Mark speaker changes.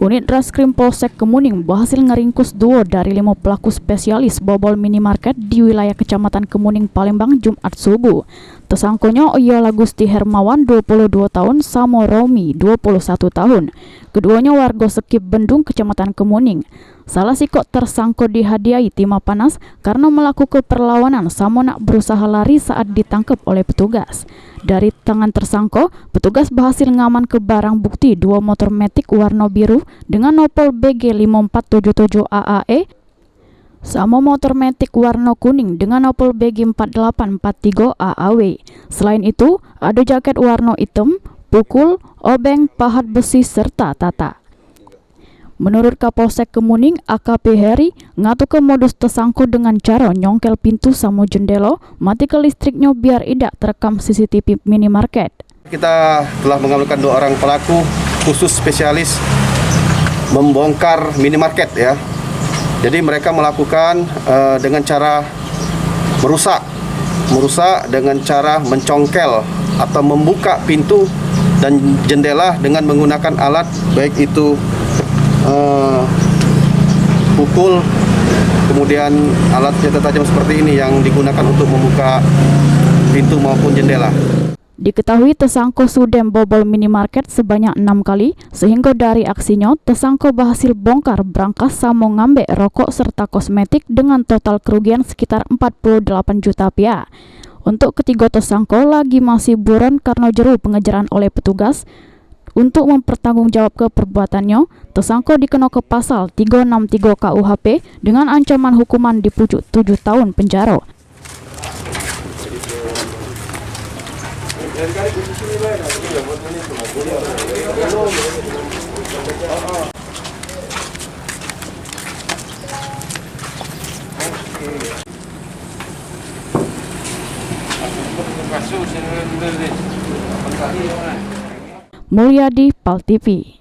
Speaker 1: Unit Reskrim Polsek Kemuning berhasil ngeringkus 2 dari 5 pelaku spesialis bobol minimarket di wilayah Kecamatan Kemuning, Palembang, Jumat subuh. Tersangkanya ialah Gusti Hermawan, 22 tahun, Samo Romi, 21 tahun. Keduanya warga Sekip Bendung, Kecamatan Kemuning. Salah sikok tersangka dihadiahi timah panas karena melakukan perlawanan. Samo nak berusaha lari saat ditangkap oleh petugas. Dari tangan tersangka, petugas berhasil ngaman ke barang bukti 2 motor matic warna biru dengan nopol BG 5477 AAE, sama motor matic warna kuning dengan nopol BG 4843 AAW. Selain itu, ada jaket warna hitam, pukul, obeng, pahat besi, serta tata. Menurut Kapolsek Kemuning, AKP Heri, ngatuke modus tersangka dengan cara nyongkel pintu sama jendela, mati ke listriknya biar tidak terekam CCTV minimarket.
Speaker 2: Kita telah mengamankan 2 orang pelaku khusus spesialis membongkar minimarket ya. Jadi mereka melakukan dengan cara merusak dengan cara mencongkel atau membuka pintu dan jendela dengan menggunakan alat baik itu pukul, kemudian alat senjata tajam seperti ini yang digunakan untuk membuka pintu maupun jendela.
Speaker 1: Diketahui tersangka sudah bobol minimarket sebanyak 6 kali, sehingga dari aksinya tersangka berhasil bongkar berangkas sama ngambil rokok serta kosmetik dengan total kerugian sekitar 48 juta rupiah. Untuk ketiga tersangka lagi masih buron karena jero pengejaran oleh petugas. Untuk mempertanggungjawabkan perbuatannya, tersangka dikena ke pasal 363 KUHP dengan ancaman hukuman di pucuk 7 tahun penjara. Mulyadi, PAL TV.